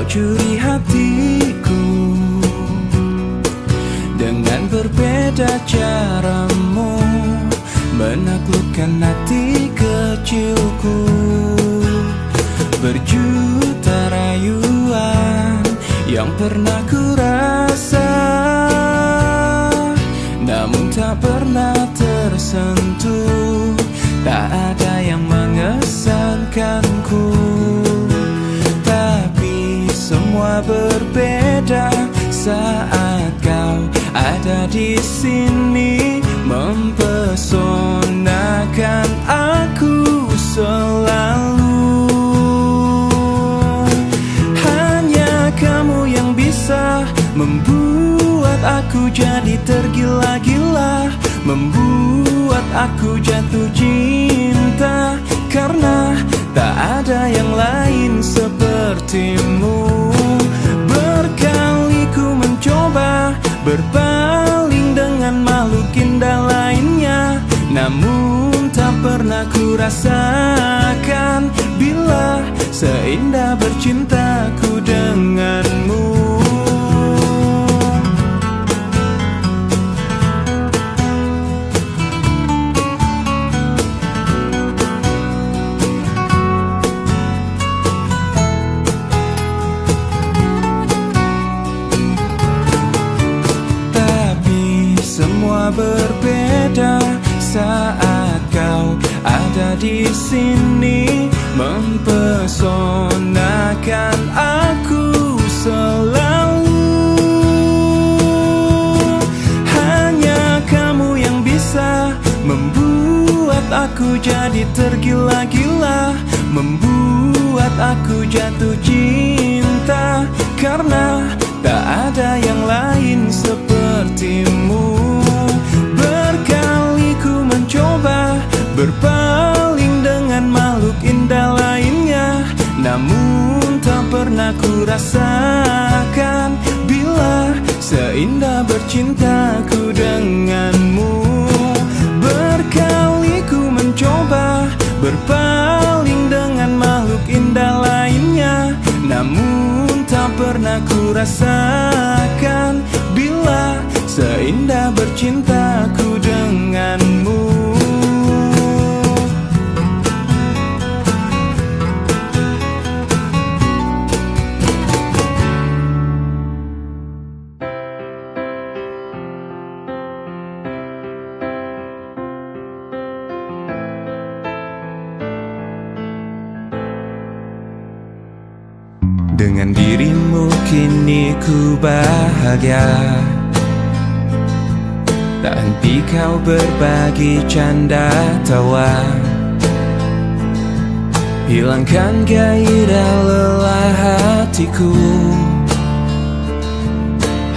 curi hatiku dengan berbeda caramu menaklukkan hati kecilku. Berjuta rayuan yang pernah ku rasa, namun tak pernah tersentuh. Tak ada yang mengesankanku, tapi semua berbeda saat kau ada di sini, mempesonakan aku selalu. Hanya kamu yang bisa membuat aku jadi tergila-gila, membuat aku jatuh cinta, karena tak ada yang lain sepertimu. Berkali ku mencoba berpaling dengan makhluk indah lainnya, namun tak pernah ku rasakan bila seindah bercintaku denganmu. Semua berbeda saat kau ada di sini, mempesonakan aku selalu. Hanya kamu yang bisa membuat aku jadi tergila-gila, membuat aku jatuh cinta, karena tak ada yang lain sepertimu. Berkali ku mencoba berpaling dengan makhluk indah lainnya, namun tak pernah ku rasakan bila seindah bercintaku denganmu. Berkali ku mencoba berpaling dengan makhluk indah lainnya, namun tak pernah ku rasakan bila seindah bercintaku denganmu. Dengan dirimu kini ku bahagia, tak henti kau berbagi canda tawa, hilangkan gairah lelah hatiku.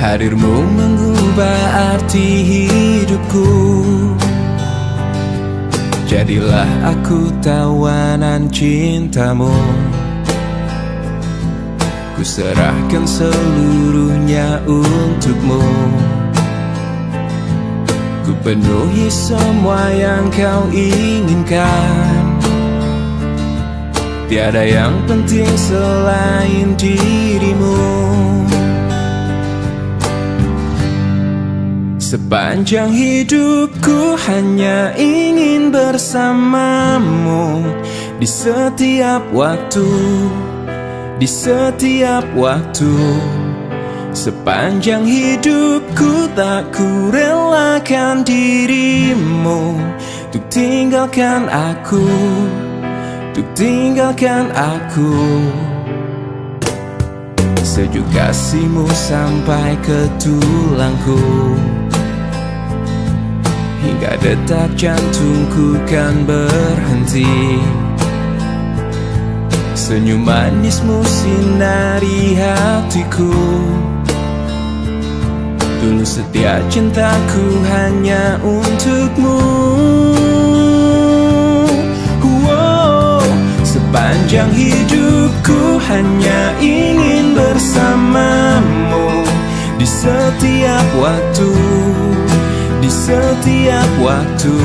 Hadirmu mengubah arti hidupku, jadilah aku tawanan cintamu. Ku serahkan seluruhnya untukmu, ku penuhi semua yang kau inginkan. Tiada yang penting selain dirimu. Sepanjang hidupku hanya ingin bersamamu, di setiap waktu, di setiap waktu. Sepanjang hidupku tak ku relakan dirimu untuk tinggalkan aku, untuk tinggalkan aku. Sejuk kasihmu sampai ke tulangku, hingga detak jantungku kan berhenti. Senyum manismu sinari hatiku, tulus setia cintaku hanya untukmu. Sepanjang hidupku hanya ingin bersamamu, di setiap waktu, di setiap waktu.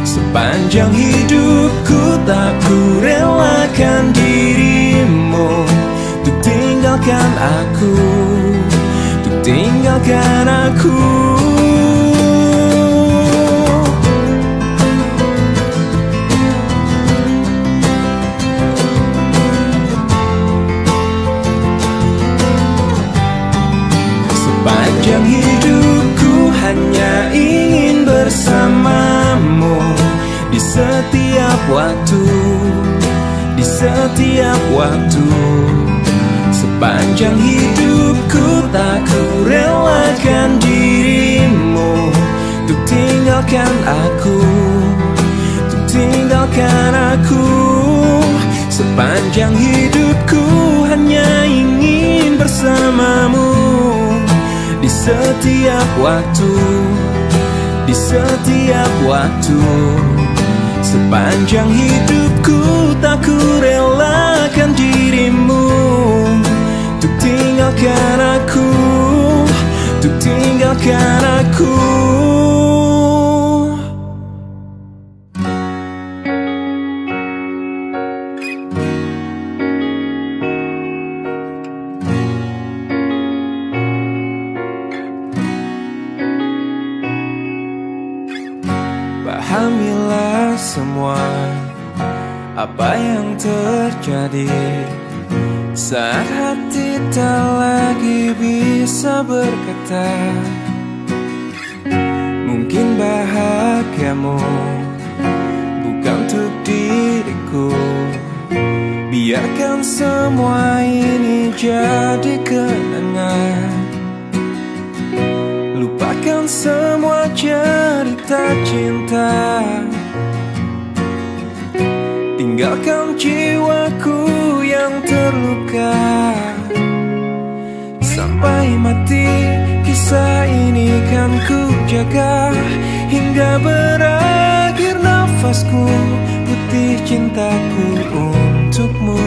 Sepanjang hidupku tak ku relakan dirimu untuk tinggalkan aku, untuk tinggalkan aku. Sepanjang hidupku hanya ingin bersamamu, di setiap waktu, di setiap waktu. Sepanjang hidupku tak ku relakan dirimu, untuk tinggalkan aku, untuk tinggalkan aku. Sepanjang hidupku hanya ingin bersamamu, di setiap waktu, di setiap waktu. Sepanjang hidupku tak ku relakan dirimu, untuk tinggalkan aku, untuk tinggalkan aku. Pahamilah semua apa yang terjadi saat hati tak lagi bisa berkata. Mungkin bahagiamu bukan untuk diriku. Biarkan semua ini jadi kenangan. Lupakan semua cerita cinta, tinggalkan jiwaku yang terluka. Sampai mati kisah ini kan ku jaga, hingga berakhir nafasku, putih cintaku untukmu.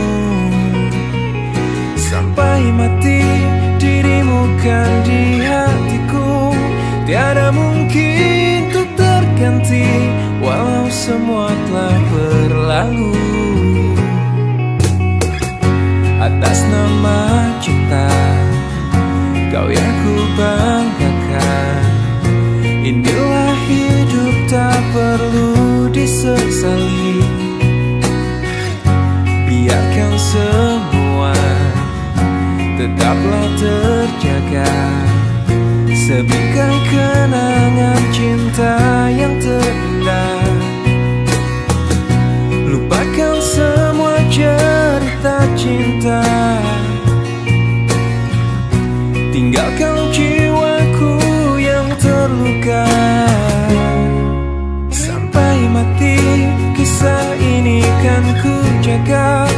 Sampai mati dirimu kan di hatiku, tiada mungkin untuk terganti, walau semua telah berlalu. Atas nama cinta, kau yang ku banggakan. Inilah hidup tak perlu disesali. Biarkan semua tetaplah terjaga, sebingkai kenangan cinta yang terindah. Lupakan semua cerita cinta, tinggalkan jiwaku yang terluka. Sampai mati kisah ini kan ku jaga,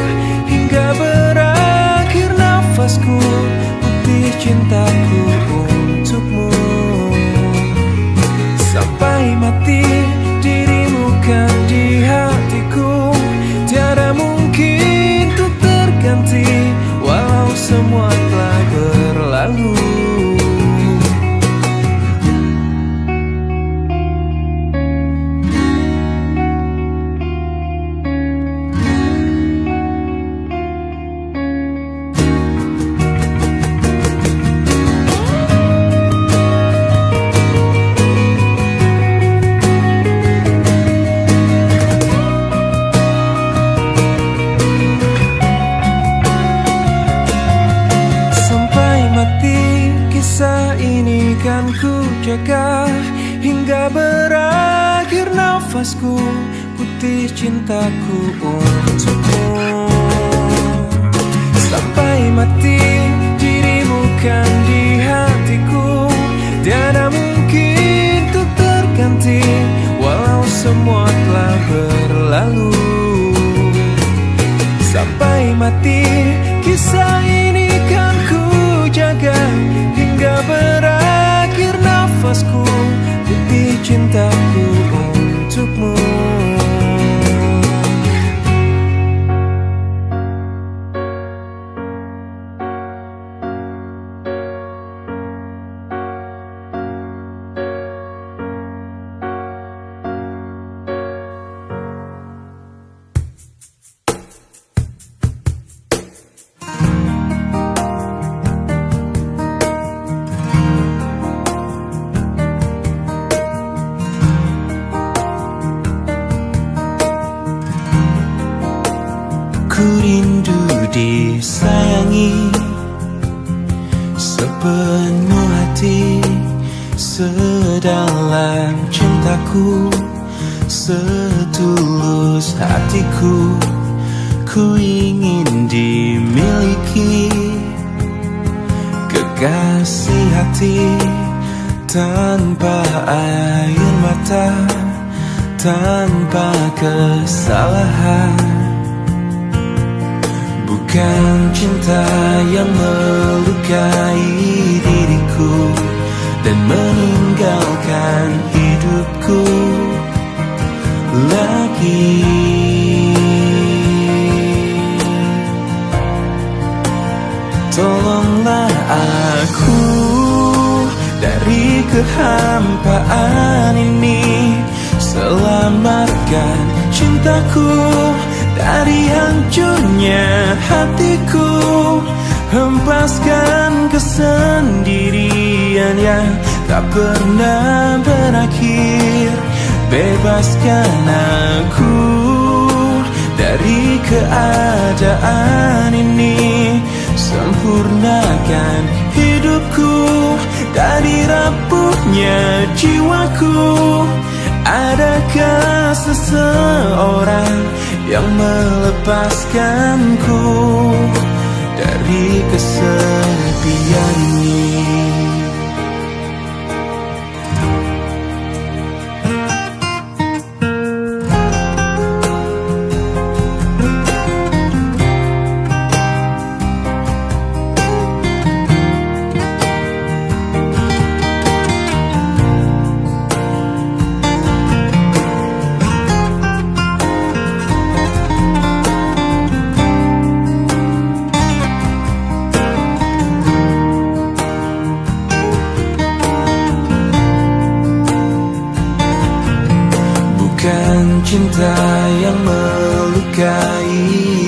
hingga berakhir nafasku, putih cintaku untukmu. Sampai mati dirimu kan di hatiku, tiada mungkin untuk terganti, walau semua telah berlalu. Kan ku jaga, hingga berakhir nafasku, putih cintaku untukmu. Sampai mati dirimu kan di hatiku, tiada mungkin untuk terganti, walau semua telah berlalu. Sampai mati kisah ini kan ku jaga, hingga berakhir nafasku, putih cintaku untukmu. disayangi sepenuh hati, sedalam cintaku, setulus hatiku. Ku ingin dimiliki kekasih hati, tanpa air mata, tanpa kesalahan. Bukan cinta yang melukai diriku dan meninggalkan hidupku lagi. Tolonglah aku dari kehampaan ini, selamatkan cintaku dari hancurnya hatiku. Hempaskan kesendirian yang tak pernah berakhir. Bebaskan aku dari keadaan ini, sempurnakan hidupku dari rapuhnya jiwaku. Adakah seseorang yang melepaskanku dari kesepian ini? Bukan cinta yang melukai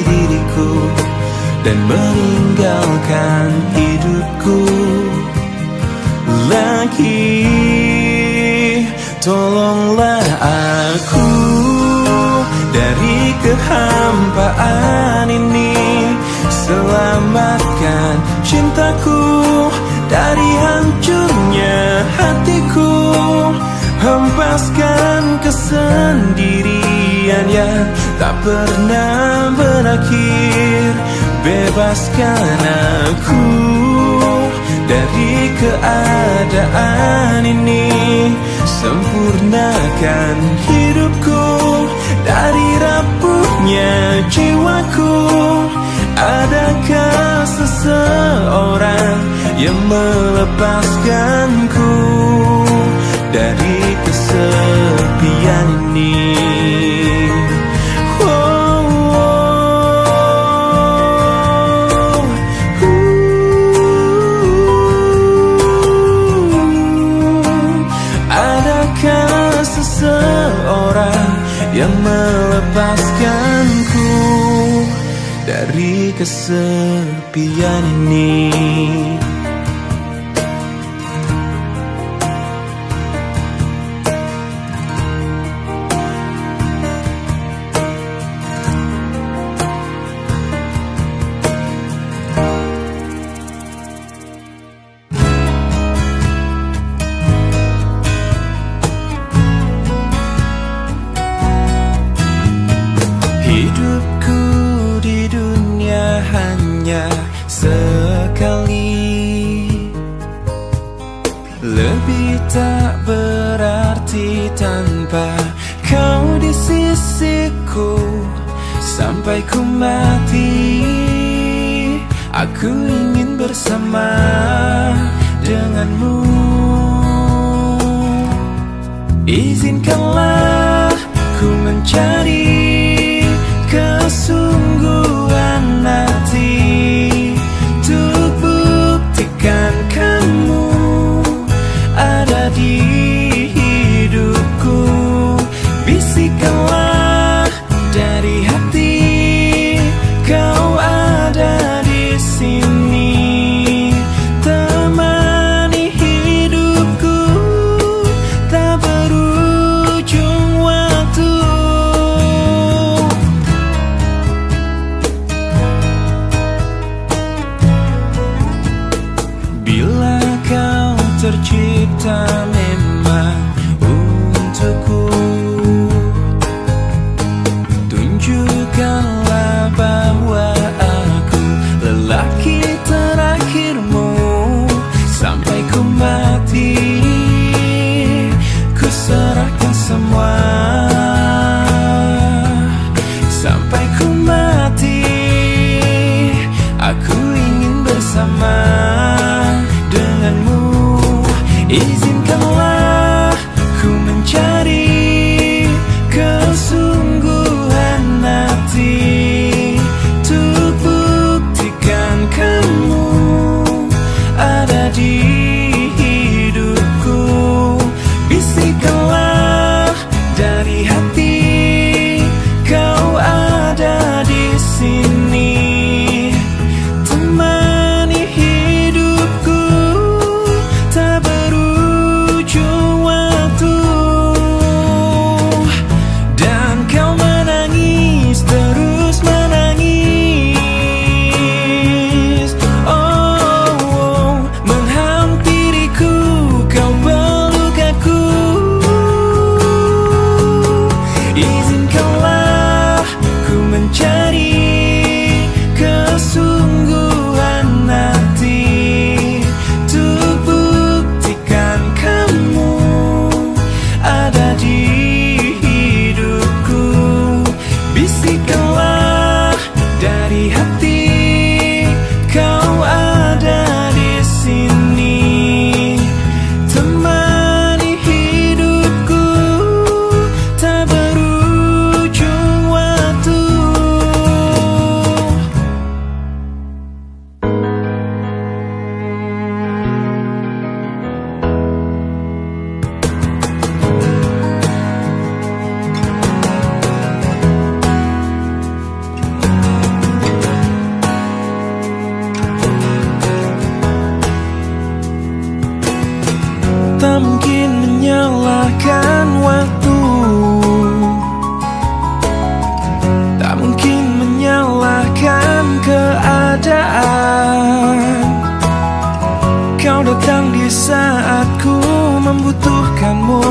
diriku dan meninggalkan hidupku lagi. Tolonglah aku dari kehampaan ini, selamatkan cintaku dari hancurnya hatiku. Hempaskan kesendirian yang tak pernah berakhir. Bebaskan aku dari keadaan ini, sempurnakan hidupku dari rapuhnya jiwaku. Adakah seseorang yang melepaskanku dari kesepian ini? Adakah seseorang yang melepaskanku dari kesepian ini? Hidupku di dunia hanya sekali, lebih tak berarti tanpa kau di sisiku. Sampai ku mati, aku ingin bersama denganmu. Izinkanlah ku mencari kesungguhan hati untuk buktikan kamu ada di hidupku. Bisikanlah dari hati, kau ada di sini, temani hidupku tak berujung waktu. cinta memang untukku. Tunjukkanlah bahwa aku lelaki terakhirmu. Sampai ku mati, ku serahkan semua. Sampai ku mati, aku ingin bersama denganmu. Izinkanlah ku mencari kesungguhan hati untuk buktikan kamu ada di hidupku. Bisikkanlah dari hati kau ada di sini. Temani hidupku tak berujung waktu. Dan kau menangis, terus menangis. Oh, menghampiriku, kau peluk aku. Izinkanlah ku mencari kesungguhan hati untuk buktikan kamu ada di hidupku. Bisikkanlah dari hati kau ada di sini. Temani hidupku tak berujung waktu. Tak mungkin menyalahkan waktu, tak mungkin menyalahkan keadaan. Kau datang di saat ku membutuhkanmu.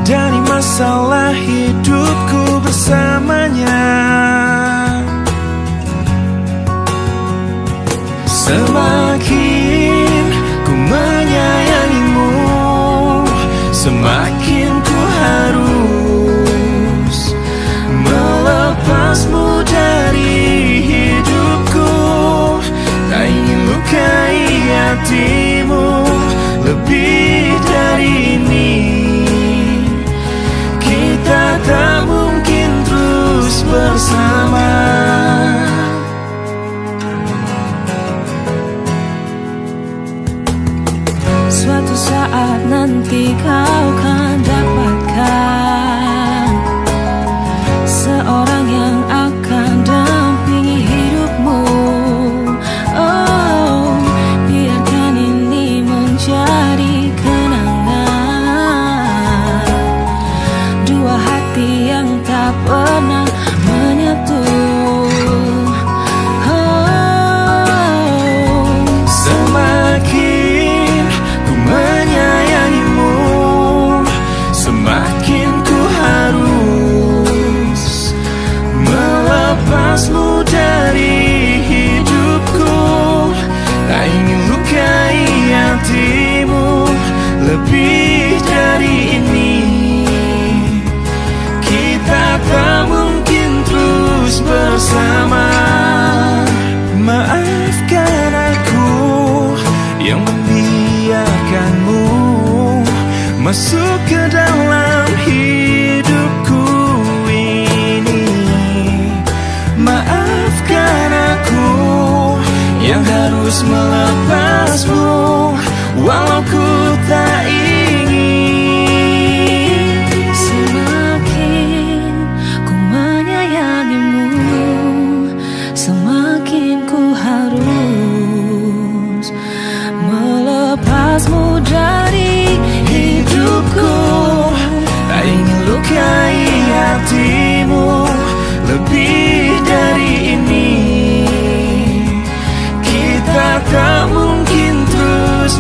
Dari masalah hidupku bersamanya, semakin ku menyayangimu, semakin ku harus melepasmu dari hidupku. Tak ingin lukai hatimu lebih dari ini. Kita tak mungkin terus bersama. Suatu saat nanti kau kan dapatkan seorang yang akan dampingi hidupmu. Oh, biarkan ini menjadi kenangan dua hati yang tak pernah menyatu. Semakin ku menyayangimu, semakin ku harus melepasmu dari hidupku. Tak ingin lukai hatimu lebih dari ini. Kita tak mungkin terus bersama. Maafkan aku yang membiarkanmu masuk ke dalam hidupku ini. Maafkan aku yang harus melepasmu walau ku tak ingin. Semakin ku menyayangimu, semakin ku harus melepasmu dari hidupku. Tak ingin lukai hatimu lebih dari ini. Kita tak mungkin terus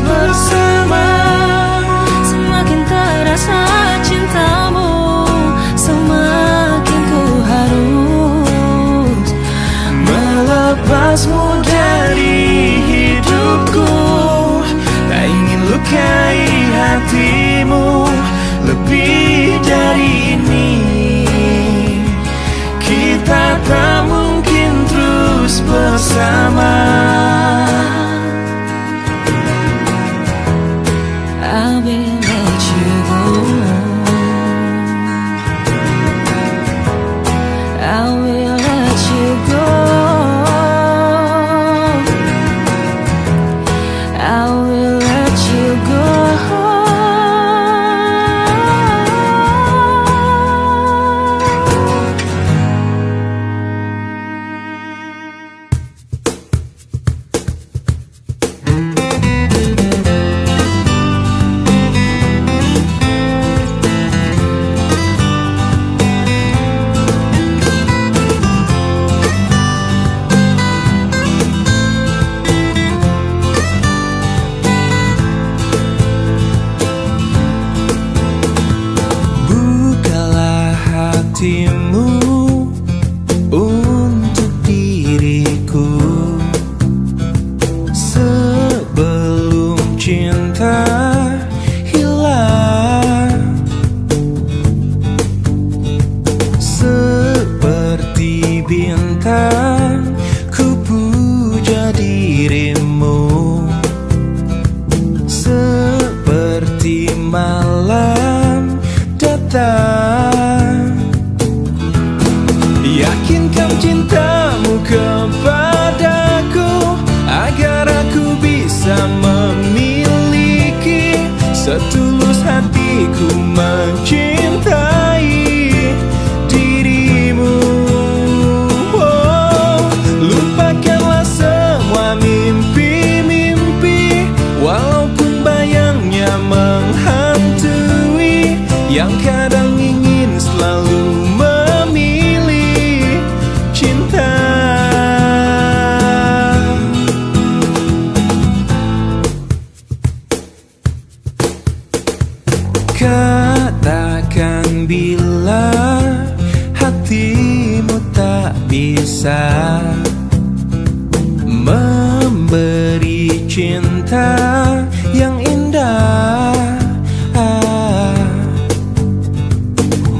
I will let you go. Hatimu untuk diriku sebelum cinta hilang, seperti bintang ku puja dirimu, seperti malam datang. Yakinkan cintamu kepadaku agar aku bisa memiliki setulus hatiku mencintai dirimu. Oh, lupakanlah semua mimpi-mimpi walaupun bayangnya menghantui, yang kadang ingin selalu katakan bila hatimu tak bisa memberi cinta yang indah.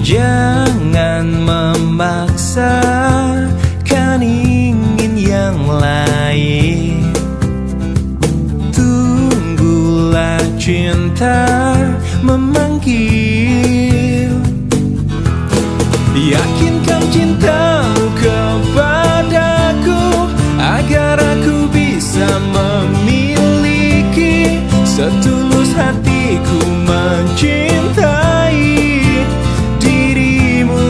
Jangan memaksakan ingin yang lain, tunggulah cinta memanggil. Yakinkan cintamu kepadaku agar aku bisa memiliki setulus hatiku mencintai dirimu.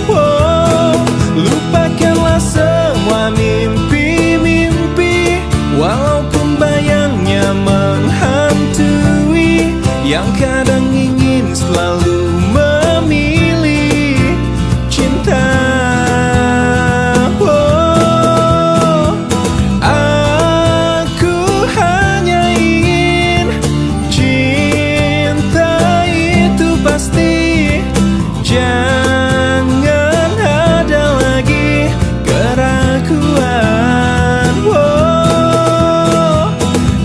Oh, lupakanlah semua mimpi-mimpi walaupun bayangnya menghantui, yang kadang ingin selalu memilih cinta. Oh, aku hanya ingin cinta itu pasti. Jangan ada lagi keraguan. Oh,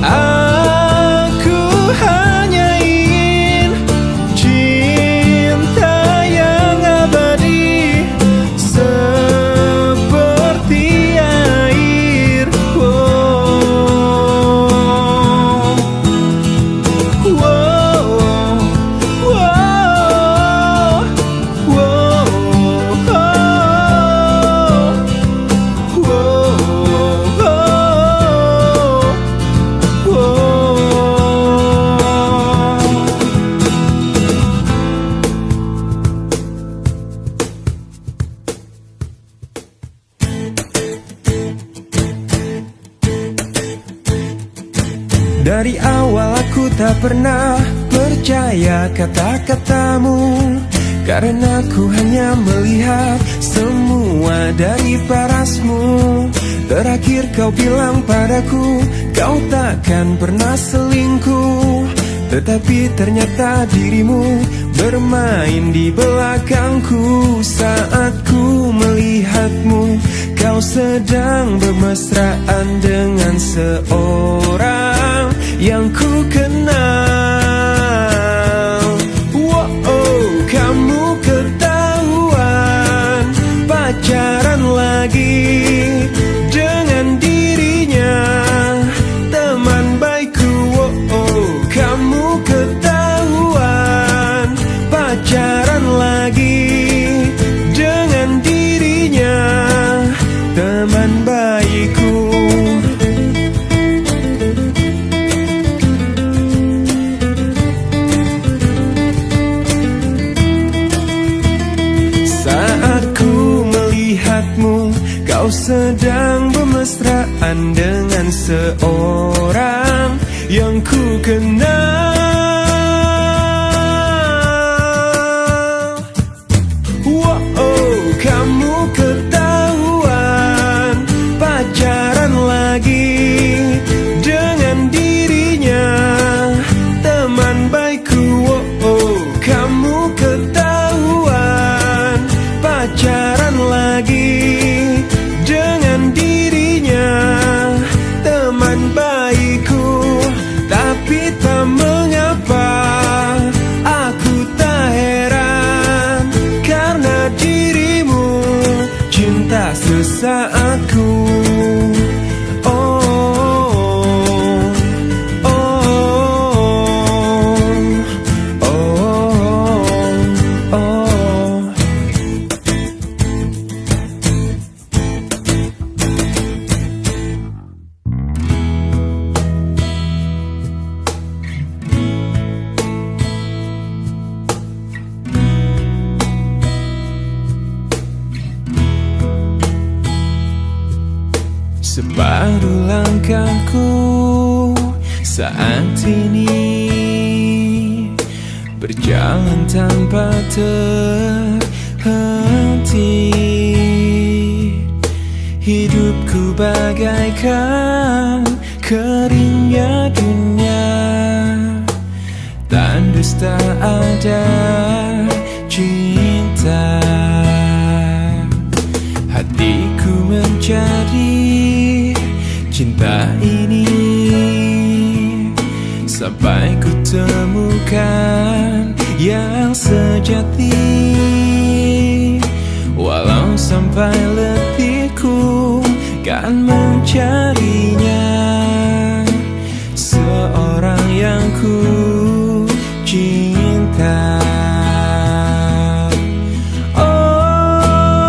aku hanya Dari awal aku tak pernah percaya kata-katamu, karena ku hanya melihat semua dari parasmu. Terakhir kau bilang padaku kau takkan pernah selingkuh, tetapi ternyata dirimu bermain di belakangku. Saat ku melihatmu, kau sedang bermesraan dengan seorang yang ku kenal. Wow, kamu ketahuan pacaran lagi dengan dirinya, teman baikku. Wow, kamu ketahuan pacaran lagi dengan dirinya, teman baikku. berjalan dengan seorang yang ku kenal. Wow, kamu ketahuan pacaran lagi dengan dirinya, teman baikku. Wow, kamu ketahuan pacaran lagi dengan dirinya, teman baikku. Tapi tak mengapa, aku tak heran, karena dirimu cinta sesaatku. Separuh langkahku saat ini berjalan tanpa terhenti. Hidupku bagaikan keringnya dunia, tandus tak ada cinta. Hatiku mencari cinta ini sampai ku temukan yang sejati. Walau sampai letihku kan mencarinya, seorang yang ku cinta. Oh,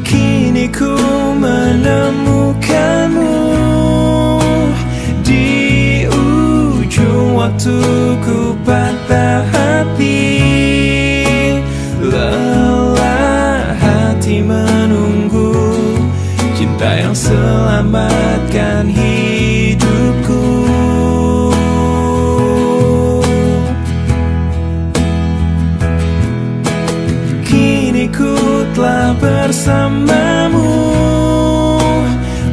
kini ku menemukanmu di ujung waktu ku patah hati. Lelah hati menunggu cinta yang selamatkan hidupku. Kini ku telah bersamamu,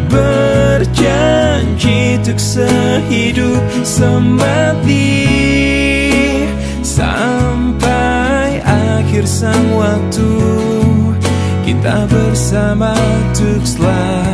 berjanji untuk sehidup semati, sampai akhir sang waktu kita bersama untuk selamanya.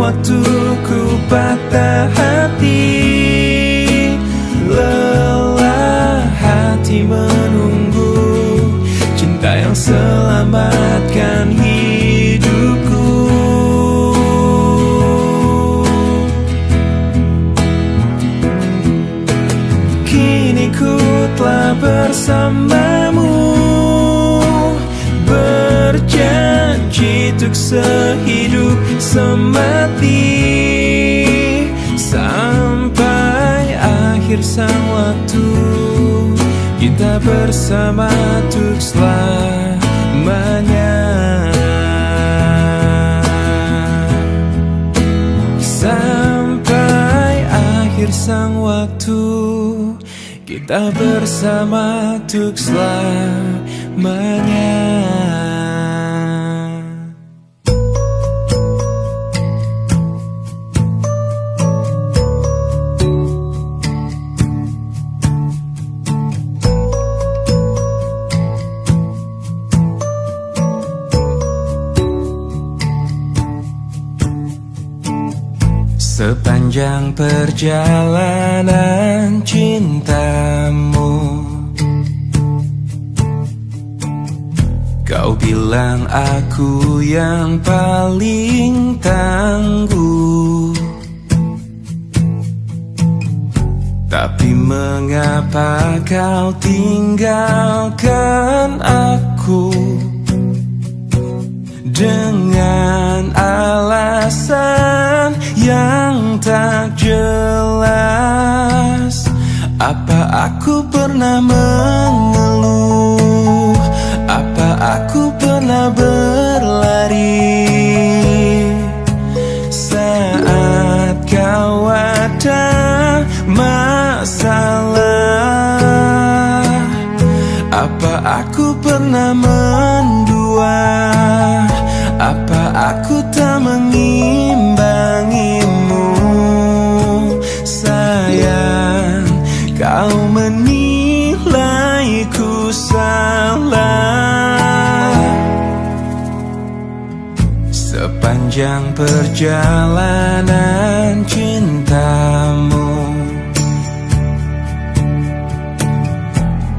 Waktu ku patah hati, lelah hati menunggu cinta yang selamatkan hidupku. Kini ku telah bersamamu, berjanji untuk sehidup semati, sampai akhir sang waktu kita bersama untuk selamanya. Sampai akhir sang waktu kita bersama untuk selamanya. Sepanjang perjalanan cintamu, Kau bilang aku yang paling tangguh, tapi mengapa kau tinggalkan aku dengan alasan yang tak jelas? Apa aku pernah mengeluh? Apa aku pernah berlari saat kau ada masalah? Apa aku pernah mendua? Apa aku tak mengimbangimu? Sayang, kau menilaiku salah. Sepanjang perjalanan cintamu,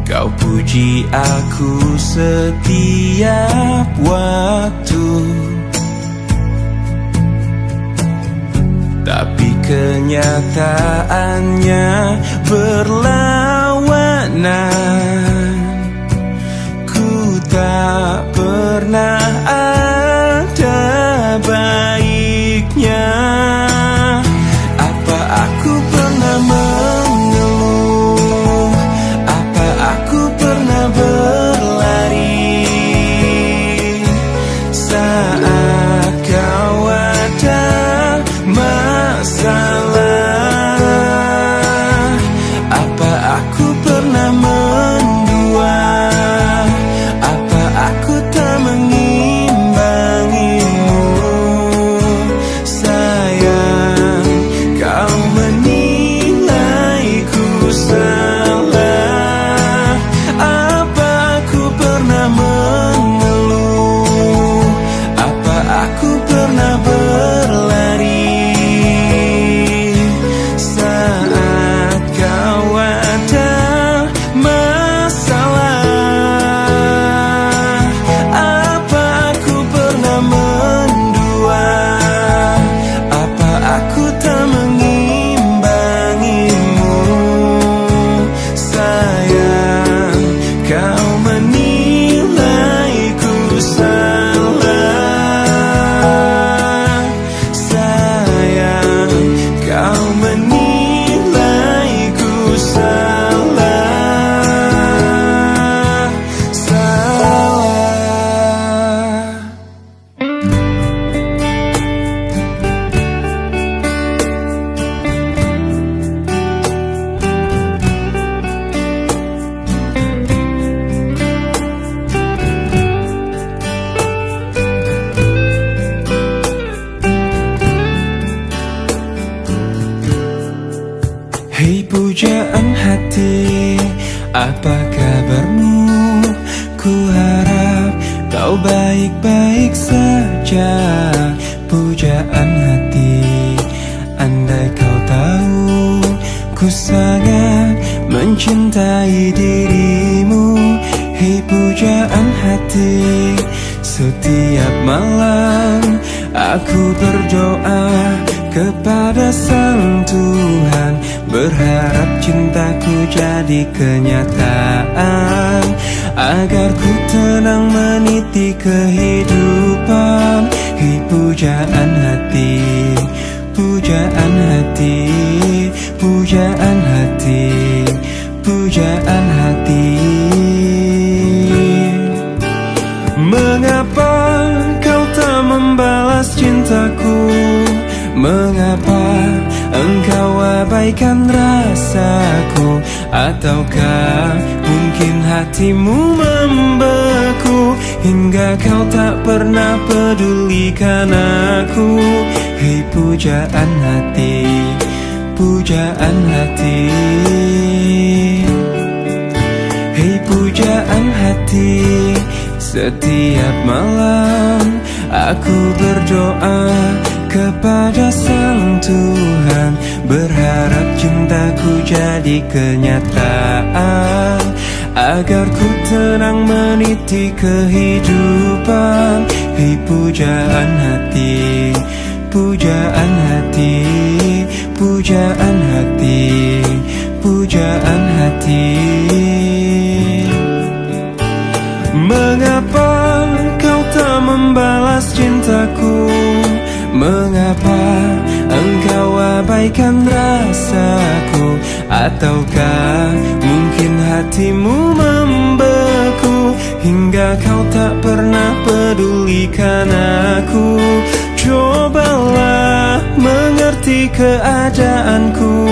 kau puji aku setiap waktu, tapi kenyataannya berlawanan. Ku tak pernah ada baiknya. Apa aku pernah mengeluh? Apa aku pernah berlari saat kau ada masalah? Apa aku pernah mendua? Apa aku tak mengimbangimu? Sayang, kau menilaiku salah. Apa aku pernah mengeluh? Apa aku pernah berlari saat kau ada masalah? Apa aku pernah mendua? Apa aku tak mengimbangimu? Sayang, kau menilaiku salah. Sayang, kau menilaiku salah. Salah. Hei pujaan hati, apa kabarmu? Ku harap kau baik-baik saja. Pujaan hati, andai kau tahu ku sangat mencintai dirimu. Hei pujaan hati, setiap malam aku berdoa kepada Sang Tuhan, berharap cintaku jadi kenyataan, agar ku tenang meniti kehidupan. Hei pujaan hati, pujaan hati, pujaan hati, pujaan hati. Mengapa kau tak membalas cintaku? Mengapa engkau abaikan rasaku? Ataukah mungkin hatimu membeku hingga kau tak pernah pedulikan aku? Hei pujaan hati, pujaan hati. Hei pujaan hati, setiap malam aku berdoa kepada Sang Tuhan, berharap cintaku jadi kenyataan, agar ku tenang meniti kehidupan. Hei pujaan hati, pujaan hati, pujaan hati, pujaan hati. Mengapa kau tak membalas cintaku? Mengapa engkau abaikan rasaku? Ataukah mungkin hatimu membeku hingga kau tak pernah pedulikan aku? Cobalah mengerti keadaanku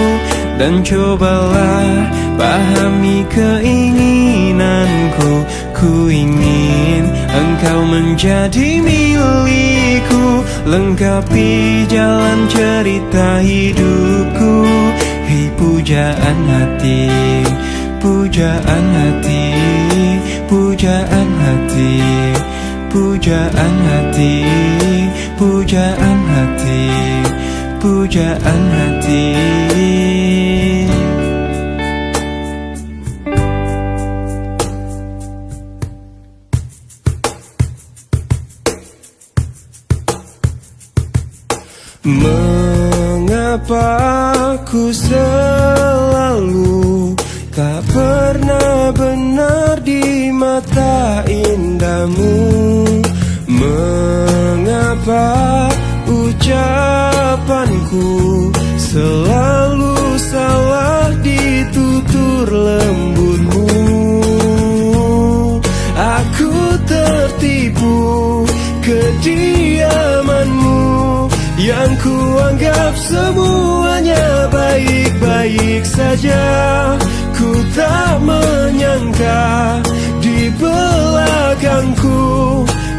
dan cobalah pahami keinginanku. Ku ingin engkau menjadi milikku, lengkapi jalan cerita hidupku. Hei pujaan hati, pujaan hati, pujaan hati, pujaan hati, pujaan hati, pujaan hati. Mengapa ku selalu tak pernah benar di mata indahmu? Mengapa ucapanku selalu salah di tutur lembutmu? Aku tertipu kediamanmu yang kuanggap semuanya baik-baik saja. Ku tak menyangka di belakangku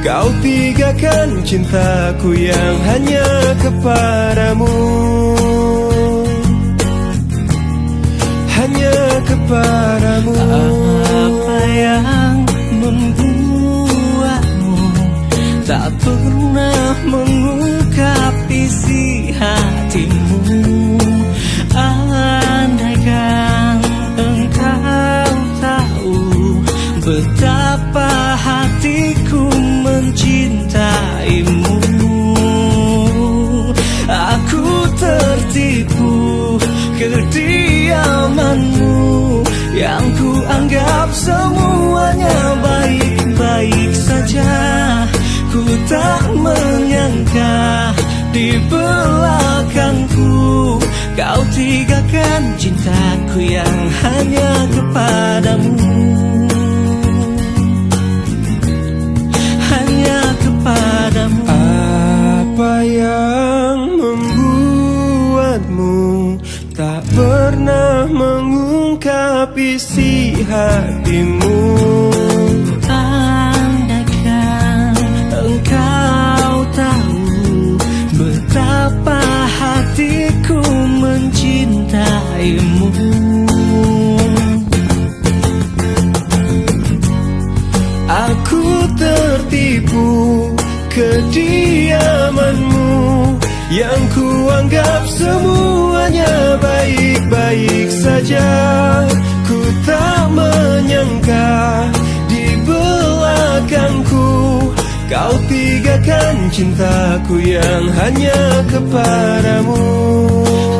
kau tinggalkan cintaku yang hanya kepadamu, hanya kepadamu. Apa yang membuatmu tak pernah mengungkap isi hatimu? Andaikan engkau tahu betapa hatiku mencintaimu. Aku tertipu kediamanmu yang ku anggap semuanya baik-baik saja. Ku tak menyangka di belakangku kau tinggalkan cintaku yang hanya kepadamu, hanya kepadamu. Apa yang membuatmu tak pernah mengungkap isi hatimu? Betapa hatiku mencintaimu. Aku tertipu kediamanmu yang kuanggap semuanya baik-baik saja. Ku tak menyangka di belakangku kau tinggalkan cintaku yang hanya kepadamu.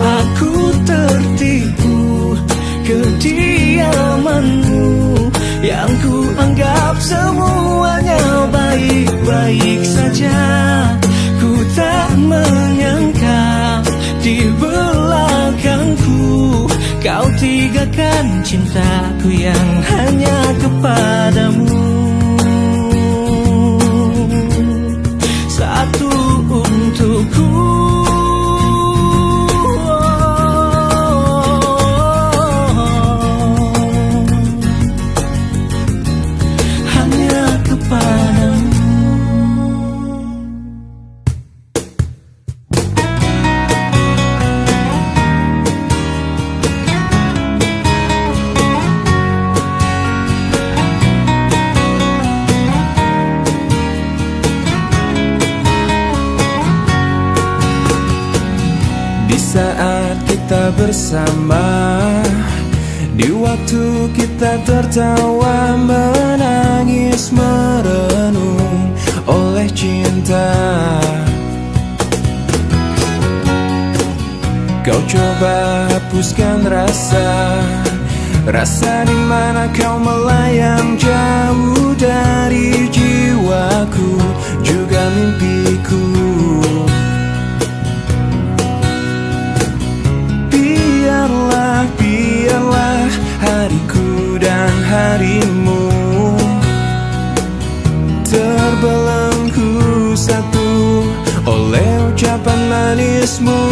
Aku tertipu kediamanmu yang ku anggap semuanya baik-baik saja. Ku tak menyangka di belakangku kau tinggalkan cintaku yang hanya kepadamu. Satu untukku, hanya kepadamu. Saat kita bersama Di waktu kita tertawa, menangis, merenung oleh cinta. Kau coba hapuskan rasa di mana kau melayang jauh dari jiwaku, juga mimpiku. Biarlah hariku dan harimu terbelenggu satu oleh ucapan manismu.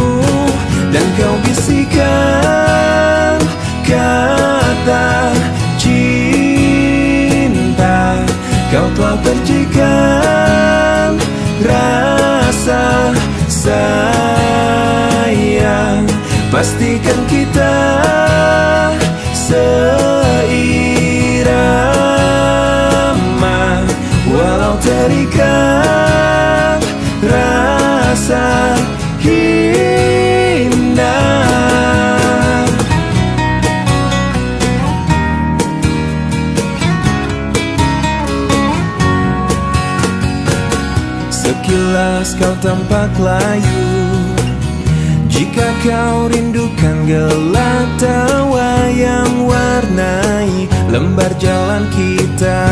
Dan kau bisikan kata cinta, kau telah percikan rasa sayang. Pastikan kita seirama, walau terikat rasa indah. Sekilas kau tampak layu, jika kau rindukan gelap tawa yang warnai lembar jalan kita.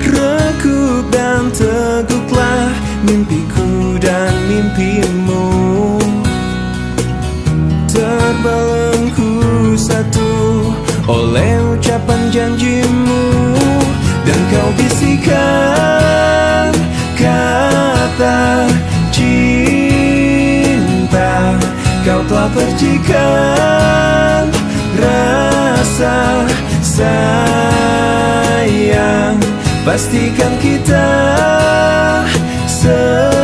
Rekup dan teguklah mimpiku dan mimpimu, terbelenggu satu oleh ucapan janjimu. Dan kau bisikan kata cinta, kau telah percikan rasa sayang. Pastikan kita seirama,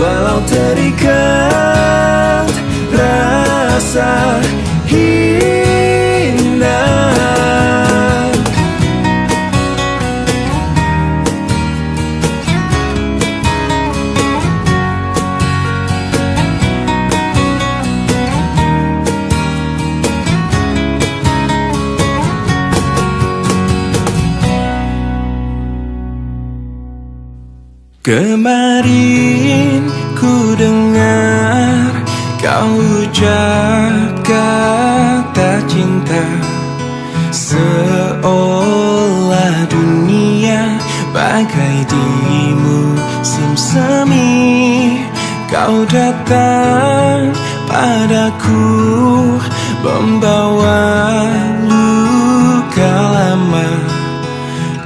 walau terikat rasa indah. Kemarin ku dengar kau ucap kata cinta, seolah dunia bagai di musim semi. Kau datang padaku membawa luka lama.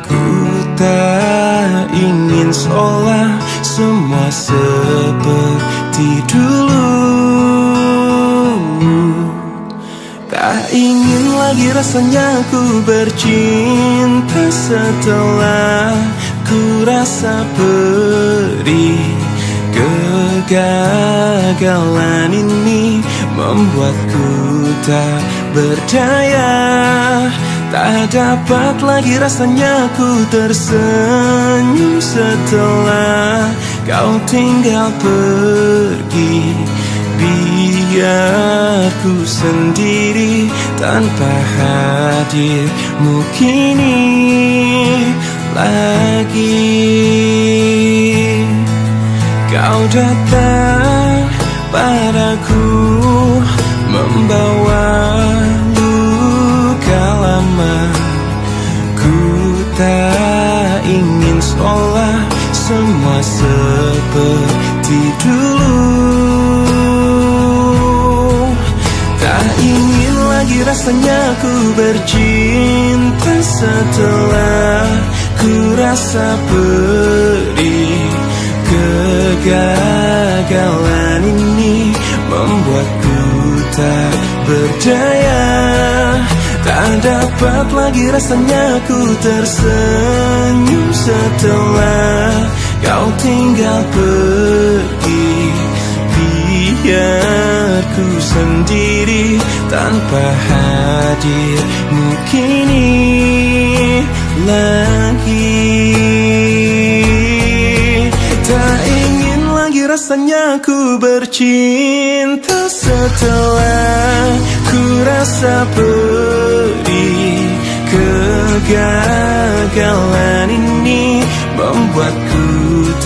Ku tak ingin seolah semua seperti dulu. Tak ingin lagi rasanya ku bercinta setelah ku rasa perih. Kegagalan ini membuatku tak berdaya. Tak dapat lagi rasanya ku tersenyum setelah kau tinggal pergi. Biar ku sendiri tanpa hadirmu kini lagi. Kau datang padaku membawa luka lama. Ku tak ingin seolah semua seperti dulu. Tak ingin lagi rasanya ku bercinta setelah ku rasa perih. Kegagalan ini membuatku tak berdaya. Tak dapat lagi rasanya ku tersenyum setelah kau tinggal pergi. Biar ku sendiri tanpa hadirmu kini lagi. Tak ingin lagi rasanya ku bercinta setelah ku rasa pedih. Kegagalan ini membuatku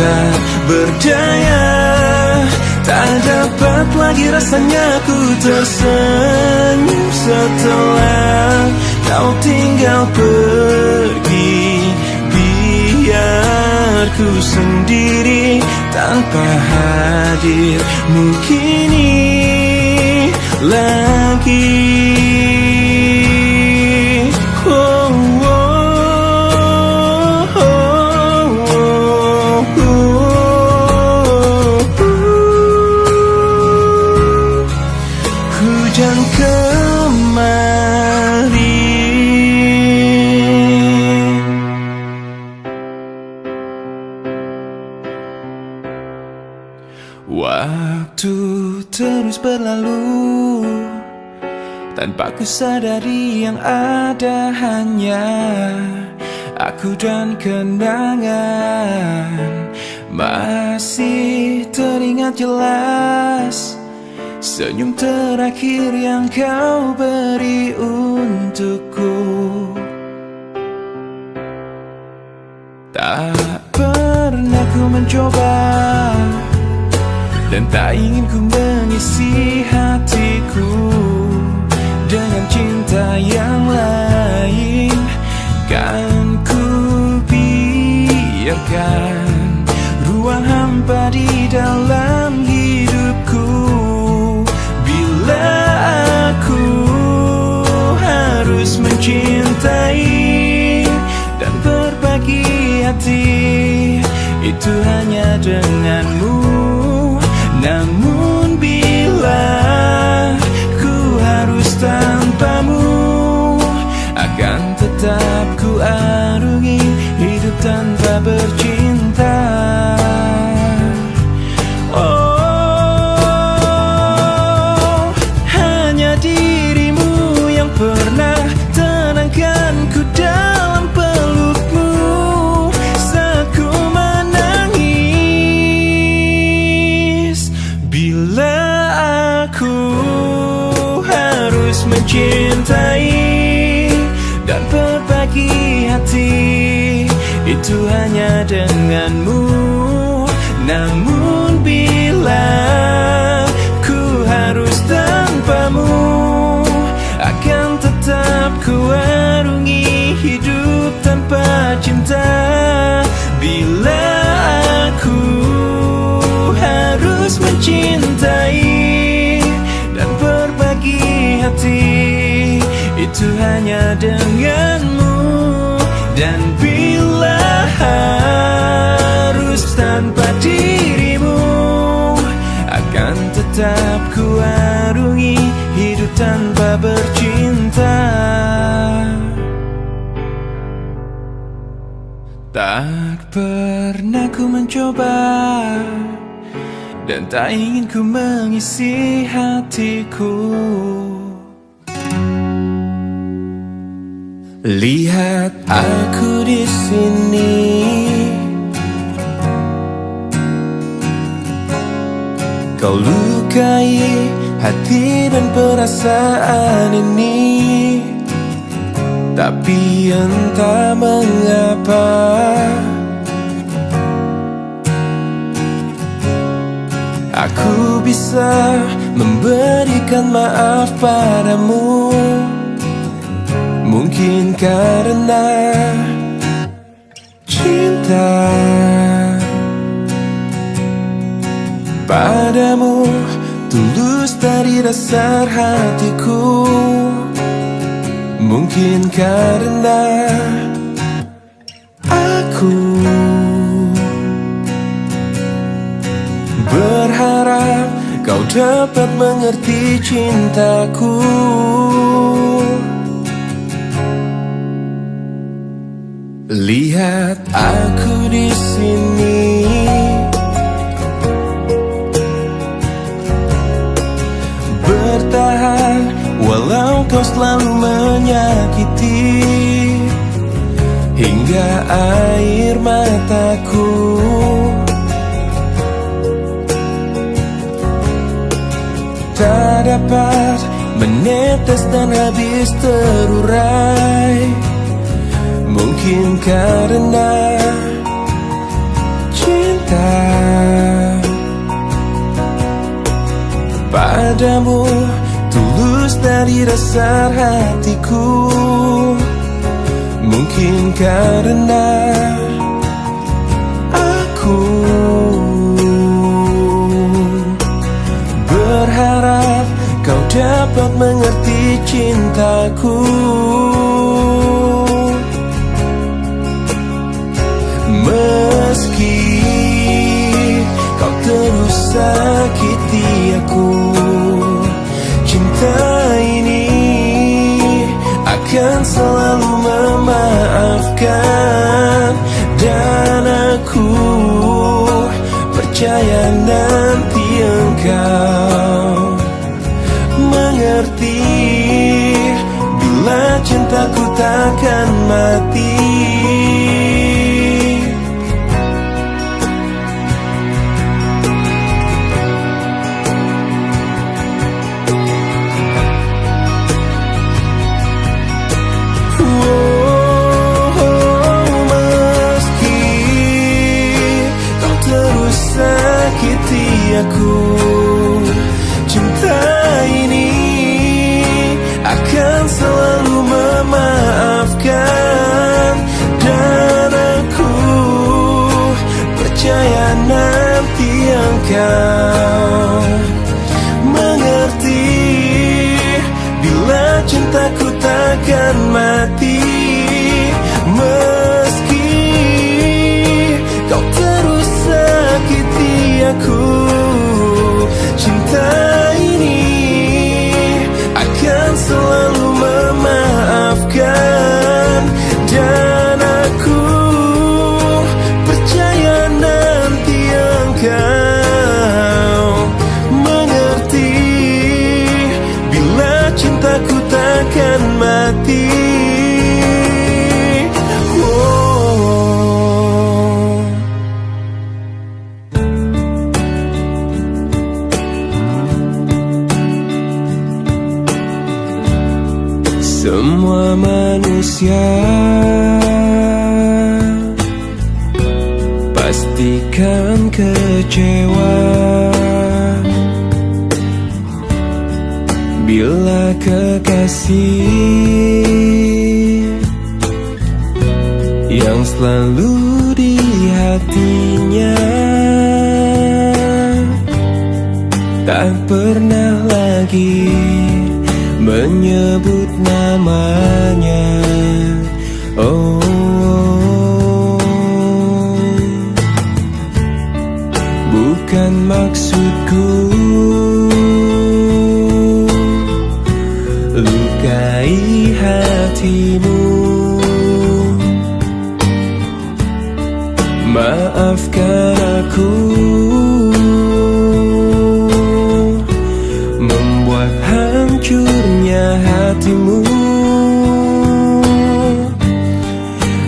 tak berdaya. Tak dapat lagi rasanya ku tersenyum setelah kau tinggal pergi. Biar ku sendiri tanpa hadirmu kini lagi. Hujan kemarin. Waktu terus berlalu tanpa ku sadari yang ada hanya aku dan kenangan. Masih teringat jelas senyum terakhir yang kau beri untukku. Tak pernah ku mencoba dan tak ingin ku mengisi hatiku dengan cinta yang lain. Kan ku biarkan ruang hampa di dalam hidupku. Bila aku harus mencintai dan berbagi hati, itu hanya denganmu. Namun bila ku harus tanpamu, akan tetap ku arungi hidup tanpa bercinta. Pernah tenangkanku dalam pelukmu saat ku menangis. Bila aku harus mencintai dan berbagi hati, itu hanya denganmu. Namun bila ku harus tanpamu, akan tetap ku arungi hidup tanpa cinta. Bila aku harus mencintai dan berbagi hati, itu hanya denganmu. Dan bila harus tanpa dirimu, akan tetap ku arungi hidup tanpa bercinta. Tak pernah ku mencoba dan tak ingin ku mengisi hatiku. Lihat aku di sini, kau lukai hati dan perasaan ini. Tapi entah mengapa aku bisa memberikan maaf padamu. Mungkin karena cinta padamu tulus dari dasar hatiku. Mungkin karena aku berharap kau dapat mengerti cintaku. Lihat aku di sini, bertahan walau kau selalu menyakiti, hingga air mataku dapat menetes dan habis terurai. Mungkin karena cinta padamu tulus dari dasar hatiku. Mungkin karena aku berharap kau dapat mengerti cintaku. Meski kau terus sakiti aku, cinta ini akan selalu memaafkan. Dan aku percaya nanti engkau mengerti bila cintaku takkan mati. Aku, cinta ini akan selalu memaafkan. Dan aku percaya nanti engkau mengerti bila cintaku takkan mati. Meski kau terus sakiti aku, cinta ini akan selalu memaafkan. Dan aku percaya nanti engkau mengerti bila cintaku takkan mati. Semua manusia pastikan kecewa bila kekasih yang selalu di hatinya tak pernah lagi menyebut namanya. Oh, bukan maksudku lukai hatimu. Maafkan aku membuat hancurnya hatimu.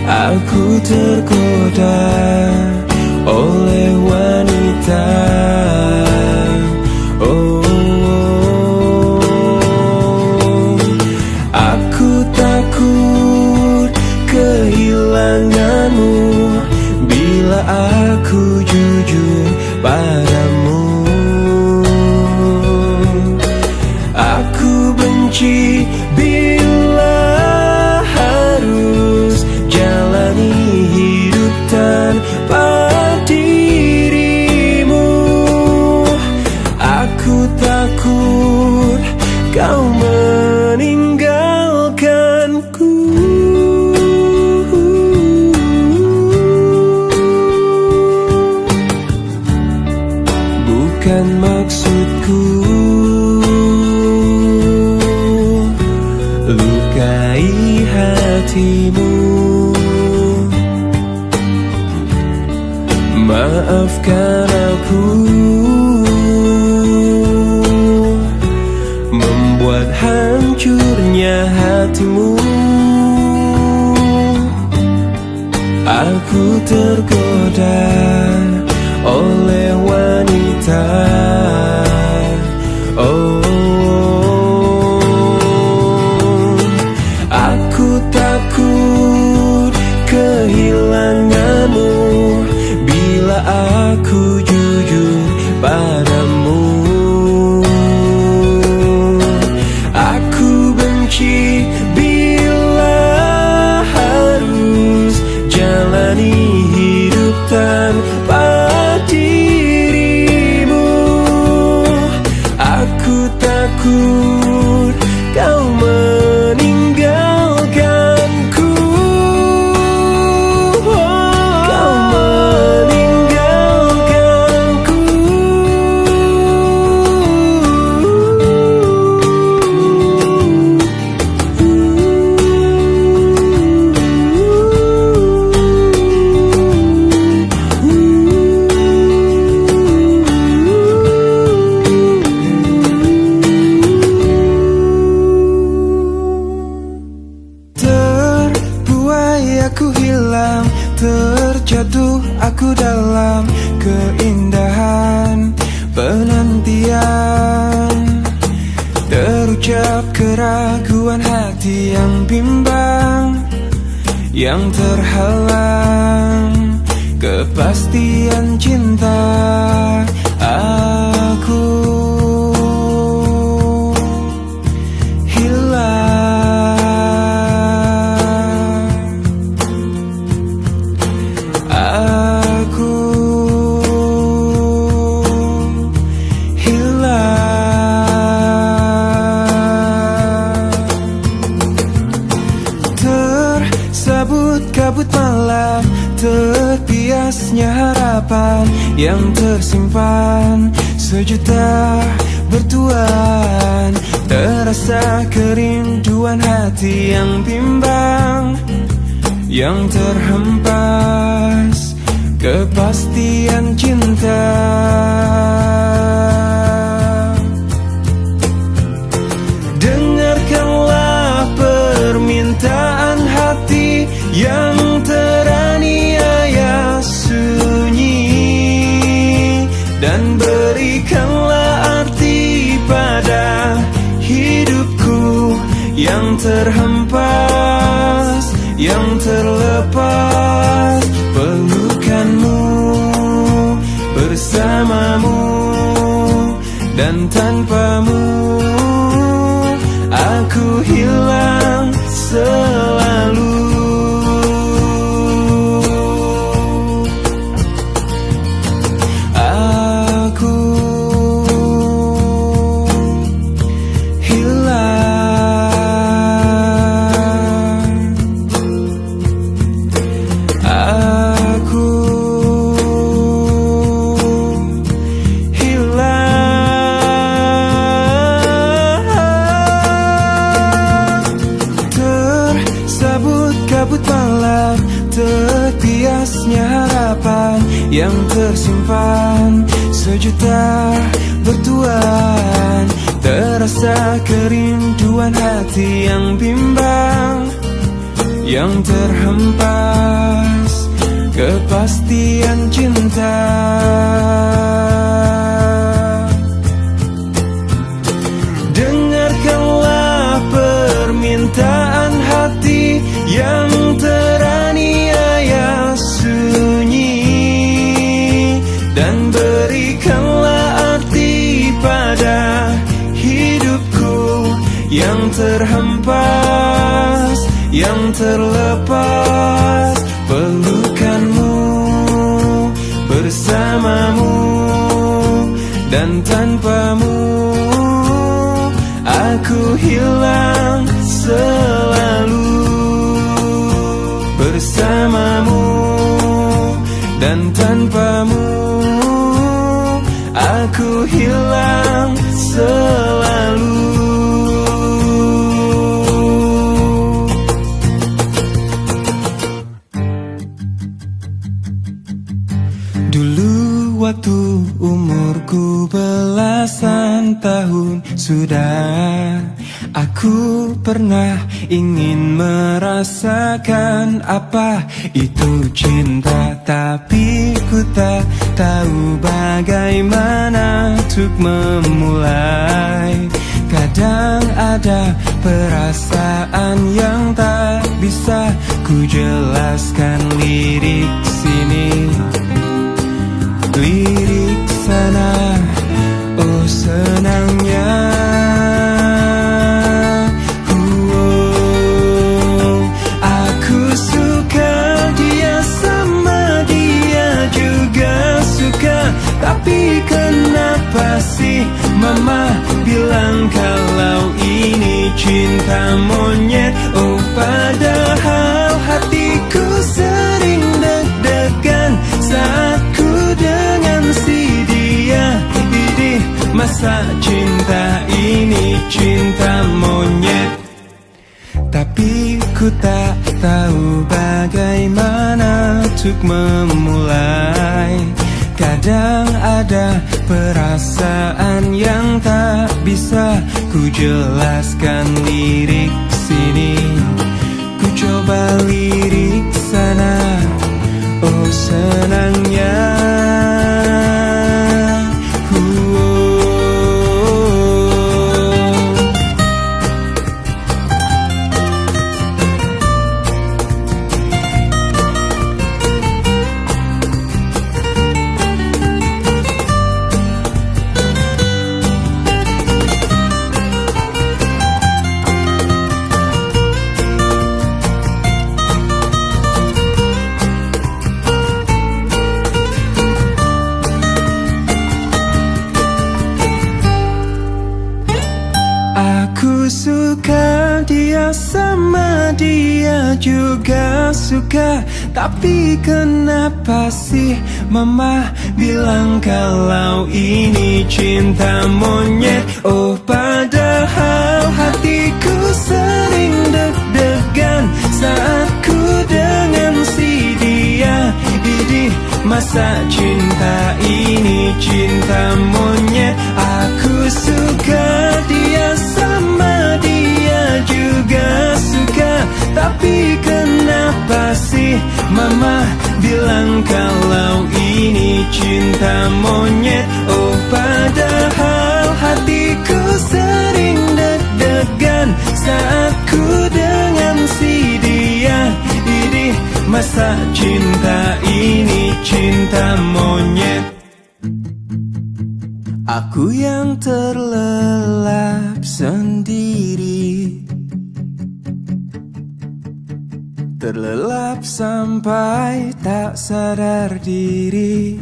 Aku tergoda oleh wanita. Oh, aku takut kehilanganmu bila aku jujur padamu. Aku benci bila harus jalani hidup tanpa dirimu. Aku takut kau meninggalkanku. Bukan maksudku lukai hatimu. Maafkan aku membuat hancurnya hatimu. Aku tergoda oleh wanita. Oh, aku hilang, terjatuh aku dalam keindahan penantian. Terucap keraguan hati yang bimbang, yang terhalang kepastian cinta. Aku hilang, aku hilang. Tersabut kabut malam, terbiasnya harapan yang tersimpan sejuta bertuan. Terasa kerinduan hati yang bimbang, yang terhempas kepastian cinta. Dengarkanlah permintaan hati yang teraniaya sunyi, dan berikanlah arti pada hidupku yang terhempas, yang terlepas. Pelukanmu bersamamu, dan tanpamu aku hilang selalu. Kabut malam, terbiasnya harapan yang tersimpan sejuta bertuan. Terasa kerinduan hati yang bimbang, yang terhempas kepastian cinta. Dengarkanlah permintaan hati yang teraniaya sunyi, dan berikanlah arti pada hidupku yang terhempas, yang terlepas. Pelukanmu bersamamu, dan tanpamu aku hilang selalu. Bersamamu dan tanpamu aku hilang selalu. Dulu waktu umurku belasan tahun sudah, aku pernah ingin merasakan apa itu cinta, tapi ku tak tahu bagaimana untuk memulai. Kadang ada perasaan yang tak bisa ku jelaskan. Lirik sini, lirik sana, oh senangnya. Aku suka dia, sama dia juga suka. Tapi kenapa sih mama bilang kalau ini cinta monyet? Oh padahal hatiku sering deg-degan saat ku dengan si dia. Idih, masa cinta ini cinta monyet? Tapi ku tak tahu bagaimana untuk memulai. Kadang ada perasaan yang tak bisa ku jelaskan. Lirik sini, ku coba lirik sana. senangnya. Aku suka dia, sama dia juga suka. Tapi kenapa sih mama bilang kalau ini cinta monyet? Oh padahal hatiku sering deg-degan saat ku dengan si dia. Idih, masa cinta ini cinta monyet? Aku suka dia, sama dia juga suka. Tapi kenapa sih mama bilang kalau ini cinta monyet? Oh padahal hatiku sering deg-degan saat ku dengan si dia. Idih, masa cinta ini cinta monyet? Aku yang terlelap sendiri, terlelap sampai tak sadar diri.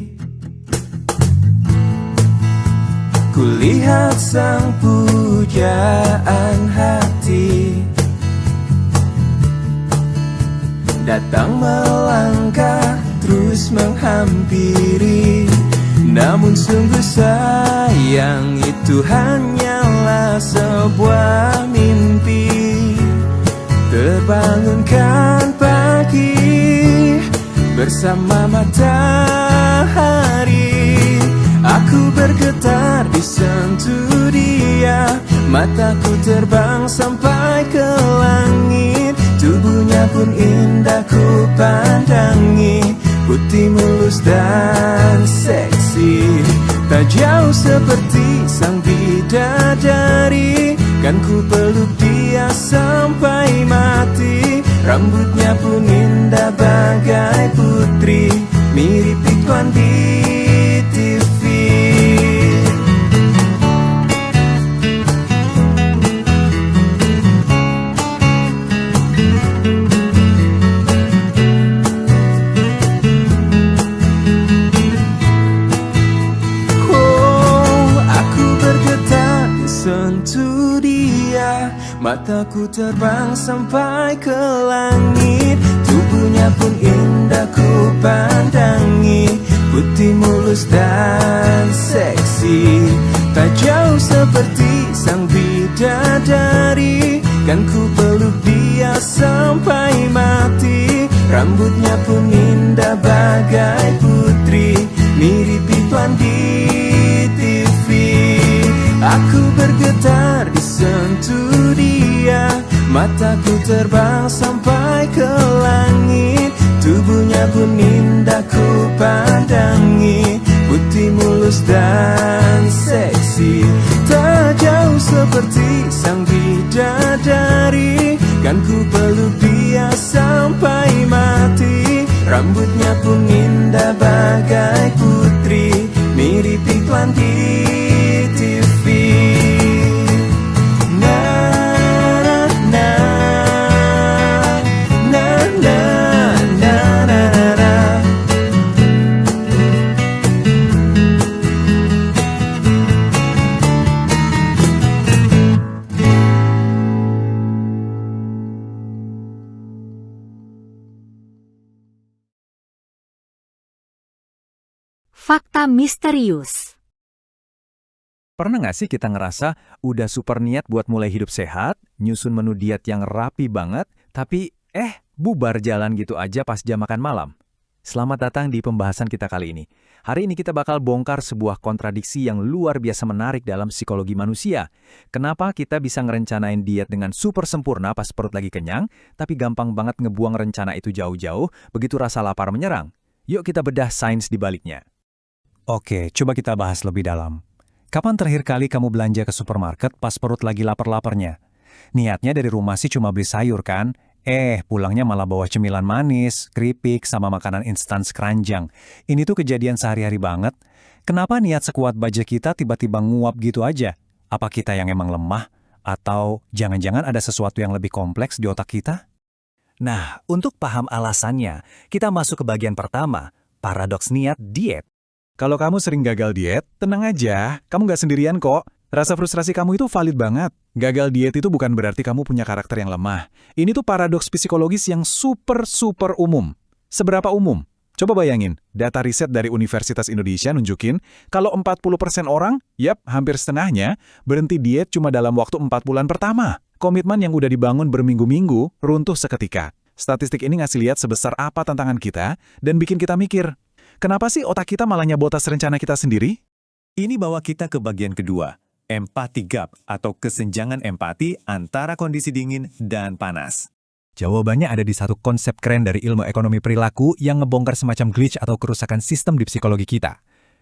Kulihat sang pujaan hati datang melangkah terus menghampiri. Namun sungguh sayang, itu hanyalah sebuah mimpi. Terbangunkan pagi bersama matahari. Aku bergetar disentuh dia, mataku terbang sampai ke langit. Tubuhnya pun indah ku pandangi, putih mulus dan seksi. Tak jauh seperti sang bidadari, kan ku peluk dia sampai mati. Rambutnya pun indah bagai putri, mirip iklan di TV. Sentuh dia, mataku terbang sampai ke langit. Tubuhnya pun indah ku pandangi, putih mulus dan seksi. Tak jauh seperti sang bidadari, kan ku peluk dia sampai mati. Rambutnya pun indah bagai putri, mirip iklan di TV. Aku bergetar disentuh dia, mataku terbang sampai ke langit. Tubuhnya pun indah ku pandangi, putih mulus dan seksi. Tak jauh seperti sang bidadari, kan ku peluk dia sampai mati. Rambutnya pun indah bagai putri, mirip iklan di TV. Fakta misterius. Pernah nggak sih kita ngerasa udah super niat buat mulai hidup sehat, nyusun menu diet yang rapi banget, tapi bubar jalan gitu aja pas jam makan malam? Selamat datang di pembahasan kita kali ini. Hari ini kita bakal bongkar sebuah kontradiksi yang luar biasa menarik dalam psikologi manusia. Kenapa kita bisa ngerencanain diet dengan super sempurna pas perut lagi kenyang, tapi gampang banget ngebuang rencana itu jauh-jauh begitu rasa lapar menyerang? Yuk kita bedah sains di baliknya. Oke, coba kita bahas lebih dalam. Kapan terakhir kali kamu belanja ke supermarket pas perut lagi lapar-laparnya? Niatnya dari rumah sih cuma beli sayur kan? Pulangnya malah bawa cemilan manis, keripik, sama makanan instan sekeranjang. Ini tuh kejadian sehari-hari banget. Kenapa niat sekuat baja kita tiba-tiba nguap gitu aja? Apa kita yang emang lemah? Atau jangan-jangan ada sesuatu yang lebih kompleks di otak kita? Nah, untuk paham alasannya, kita masuk ke bagian pertama, paradoks niat diet. Kalau kamu sering gagal diet, tenang aja, kamu nggak sendirian kok. Rasa frustrasi kamu itu valid banget. Gagal diet itu bukan berarti kamu punya karakter yang lemah. Ini tuh paradoks psikologis yang super umum. Seberapa umum? Coba bayangin, data riset dari Universitas Indonesia nunjukin kalau 40% orang, hampir setengahnya, berhenti diet cuma dalam waktu 4 bulan pertama. Komitmen yang udah dibangun berminggu-minggu runtuh seketika. Statistik ini ngasih lihat sebesar apa tantangan kita dan bikin kita mikir, kenapa sih otak kita malah nyabotas rencana kita sendiri? Ini bawa kita ke bagian kedua, empathy gap atau kesenjangan empati antara kondisi dingin dan panas. Jawabannya ada di satu konsep keren dari ilmu ekonomi perilaku yang ngebongkar semacam glitch atau kerusakan sistem di psikologi kita.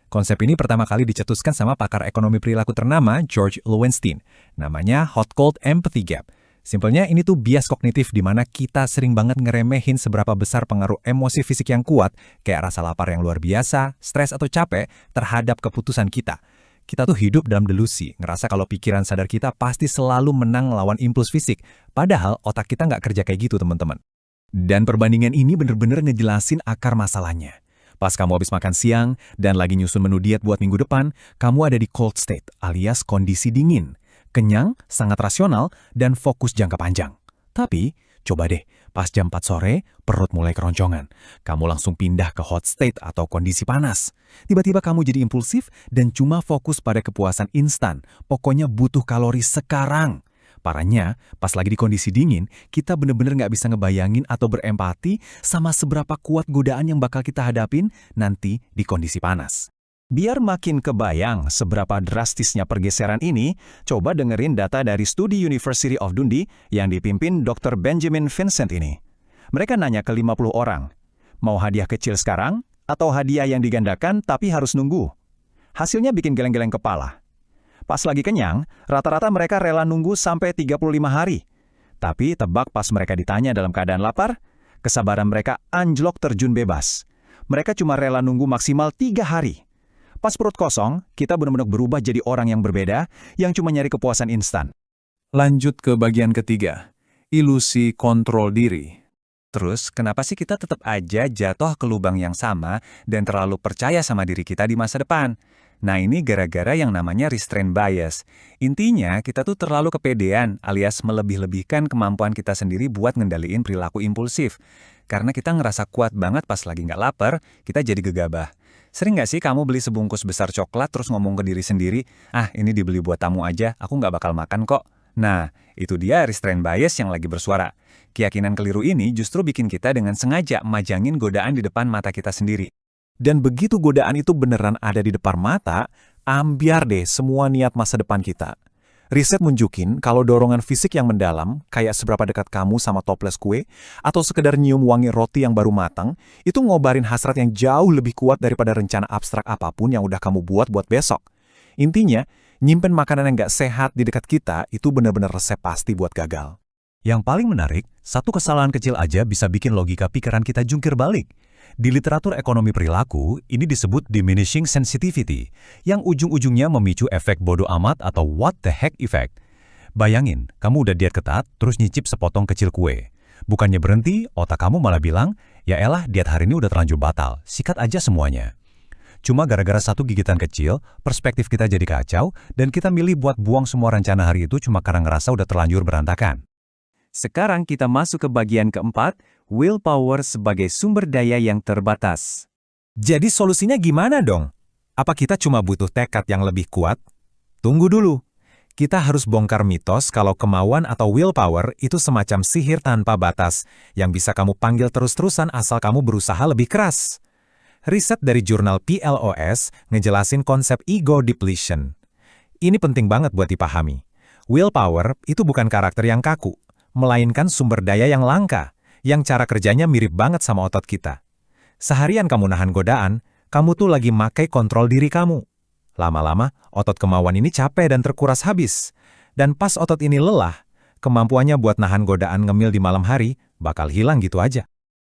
Konsep ini pertama kali dicetuskan sama pakar ekonomi perilaku ternama George Loewenstein. Namanya Hot Cold Empathy Gap. Simpelnya ini tuh bias kognitif di mana kita sering banget ngeremehin seberapa besar pengaruh emosi fisik yang kuat, kayak rasa lapar yang luar biasa, stres atau capek, terhadap keputusan kita. Kita tuh hidup dalam delusi, ngerasa kalau pikiran sadar kita pasti selalu menang lawan impuls fisik. Padahal otak kita nggak kerja kayak gitu, teman-teman. Dan perbandingan ini bener-bener ngejelasin akar masalahnya. Pas kamu habis makan siang dan lagi nyusun menu diet buat minggu depan, kamu ada di cold state alias kondisi dingin. Kenyang, sangat rasional, dan fokus jangka panjang. Tapi, coba deh, pas jam 4 sore, perut mulai keroncongan. Kamu langsung pindah ke hot state atau kondisi panas. Tiba-tiba kamu jadi impulsif dan cuma fokus pada kepuasan instan. Pokoknya butuh kalori sekarang. Parahnya, pas lagi di kondisi dingin, kita bener-bener nggak bisa ngebayangin atau berempati sama seberapa kuat godaan yang bakal kita hadapin nanti di kondisi panas. Biar makin kebayang seberapa drastisnya pergeseran ini, coba dengerin data dari studi University of Dundee yang dipimpin Dr. Benjamin Vincent ini. Mereka nanya ke 50 orang, mau hadiah kecil sekarang atau hadiah yang digandakan tapi harus nunggu? Hasilnya bikin geleng-geleng kepala. Pas lagi kenyang, rata-rata mereka rela nunggu sampai 35 hari. Tapi tebak pas mereka ditanya dalam keadaan lapar, kesabaran mereka anjlok terjun bebas. Mereka cuma rela nunggu maksimal 3 hari. Pas perut kosong, kita benar-benar berubah jadi orang yang berbeda, yang cuma nyari kepuasan instan. Lanjut ke bagian ketiga, ilusi kontrol diri. Terus, kenapa sih kita tetap aja jatuh ke lubang yang sama dan terlalu percaya sama diri kita di masa depan? Nah, ini gara-gara yang namanya restraint bias. Intinya, kita tuh terlalu kepedean alias melebih-lebihkan kemampuan kita sendiri buat ngendaliin perilaku impulsif. Karena kita ngerasa kuat banget pas lagi nggak lapar, kita jadi gegabah. Sering nggak sih kamu beli sebungkus besar coklat terus ngomong ke diri sendiri, ini dibeli buat tamu aja, aku nggak bakal makan kok. Nah, itu dia restraint bias yang lagi bersuara. Keyakinan keliru ini justru bikin kita dengan sengaja majangin godaan di depan mata kita sendiri. Dan begitu godaan itu beneran ada di depan mata, ambiar deh semua niat masa depan kita. Riset nunjukin kalau dorongan fisik yang mendalam, kayak seberapa dekat kamu sama toples kue, atau sekedar nyium wangi roti yang baru matang, itu ngobarin hasrat yang jauh lebih kuat daripada rencana abstrak apapun yang udah kamu buat besok. Intinya, nyimpen makanan yang nggak sehat di dekat kita itu benar-benar resep pasti buat gagal. Yang paling menarik, satu kesalahan kecil aja bisa bikin logika pikiran kita jungkir balik. Di literatur ekonomi perilaku, ini disebut diminishing sensitivity, yang ujung-ujungnya memicu efek bodo amat atau what the heck effect. Bayangin, kamu udah diet ketat, terus nyicip sepotong kecil kue. Bukannya berhenti, otak kamu malah bilang, ya elah diet hari ini udah terlanjur batal, sikat aja semuanya. Cuma gara-gara satu gigitan kecil, perspektif kita jadi kacau, dan kita milih buat buang semua rencana hari itu cuma karena ngerasa udah terlanjur berantakan. Sekarang kita masuk ke bagian keempat, willpower sebagai sumber daya yang terbatas. Jadi solusinya gimana dong? Apa kita cuma butuh tekad yang lebih kuat? Tunggu dulu. Kita harus bongkar mitos kalau kemauan atau willpower itu semacam sihir tanpa batas, yang bisa kamu panggil terus-terusan asal kamu berusaha lebih keras. Riset dari jurnal PLOS ngejelasin konsep ego depletion. Ini penting banget buat dipahami. Willpower itu bukan karakter yang kaku, melainkan sumber daya yang langka, yang cara kerjanya mirip banget sama otot kita. Seharian kamu nahan godaan, kamu tuh lagi makai kontrol diri kamu. Lama-lama, otot kemauan ini capek dan terkuras habis. Dan pas otot ini lelah, kemampuannya buat nahan godaan ngemil di malam hari bakal hilang gitu aja.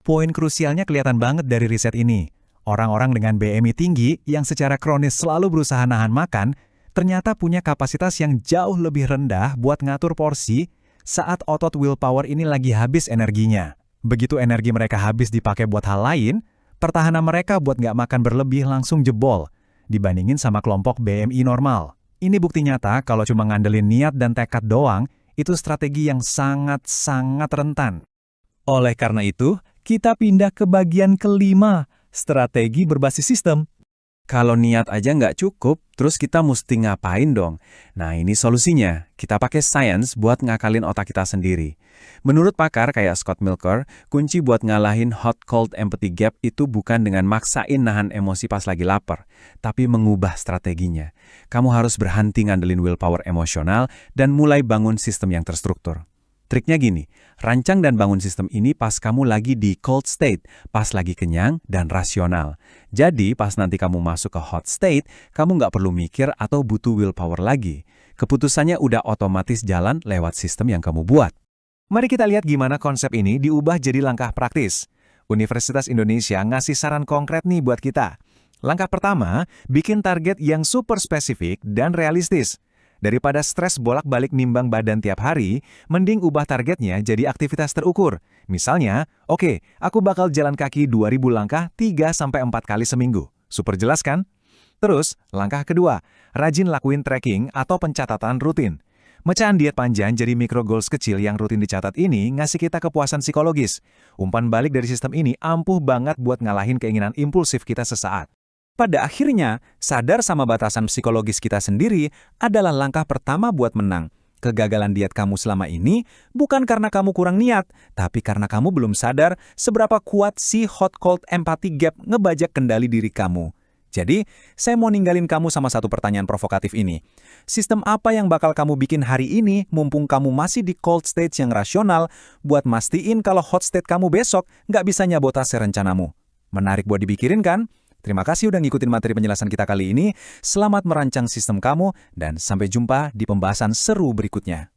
Poin krusialnya kelihatan banget dari riset ini. Orang-orang dengan BMI tinggi yang secara kronis selalu berusaha nahan makan, ternyata punya kapasitas yang jauh lebih rendah buat ngatur porsi saat otot willpower ini lagi habis energinya. Begitu energi mereka habis dipakai buat hal lain, pertahanan mereka buat nggak makan berlebih langsung jebol, dibandingin sama kelompok BMI normal. Ini bukti nyata kalau cuma ngandelin niat dan tekad doang, itu strategi yang sangat-sangat rentan. Oleh karena itu, kita pindah ke bagian kelima, strategi berbasis sistem. Kalau niat aja nggak cukup, terus kita mesti ngapain dong? Nah, ini solusinya. Kita pakai science buat ngakalin otak kita sendiri. Menurut pakar kayak Scott Milker, kunci buat ngalahin hot-cold empathy gap itu bukan dengan maksain nahan emosi pas lagi lapar, tapi mengubah strateginya. Kamu harus berhenti ngandelin willpower emosional dan mulai bangun sistem yang terstruktur. Triknya gini, rancang dan bangun sistem ini pas kamu lagi di cold state, pas lagi kenyang dan rasional. Jadi pas nanti kamu masuk ke hot state, kamu nggak perlu mikir atau butuh willpower lagi. Keputusannya udah otomatis jalan lewat sistem yang kamu buat. Mari kita lihat gimana konsep ini diubah jadi langkah praktis. Universitas Indonesia ngasih saran konkret nih buat kita. Langkah pertama, bikin target yang super spesifik dan realistis. Daripada stres bolak-balik nimbang badan tiap hari, mending ubah targetnya jadi aktivitas terukur. Misalnya, oke, aku bakal jalan kaki 2.000 langkah 3-4 kali seminggu. Super jelas kan? Terus, langkah kedua, rajin lakuin tracking atau pencatatan rutin. Mecahan diet panjang jadi micro goals kecil yang rutin dicatat ini ngasih kita kepuasan psikologis. Umpan balik dari sistem ini ampuh banget buat ngalahin keinginan impulsif kita sesaat. Pada akhirnya, sadar sama batasan psikologis kita sendiri adalah langkah pertama buat menang. Kegagalan diet kamu selama ini bukan karena kamu kurang niat, tapi karena kamu belum sadar seberapa kuat si hot-cold empathy gap ngebajak kendali diri kamu. Jadi, saya mau ninggalin kamu sama satu pertanyaan provokatif ini. Sistem apa yang bakal kamu bikin hari ini mumpung kamu masih di cold state yang rasional buat mastiin kalau hot state kamu besok nggak bisa nyabotase rencanamu? Menarik buat dipikirin kan? Terima kasih udah ngikutin materi penjelasan kita kali ini. Selamat merancang sistem kamu dan sampai jumpa di pembahasan seru berikutnya.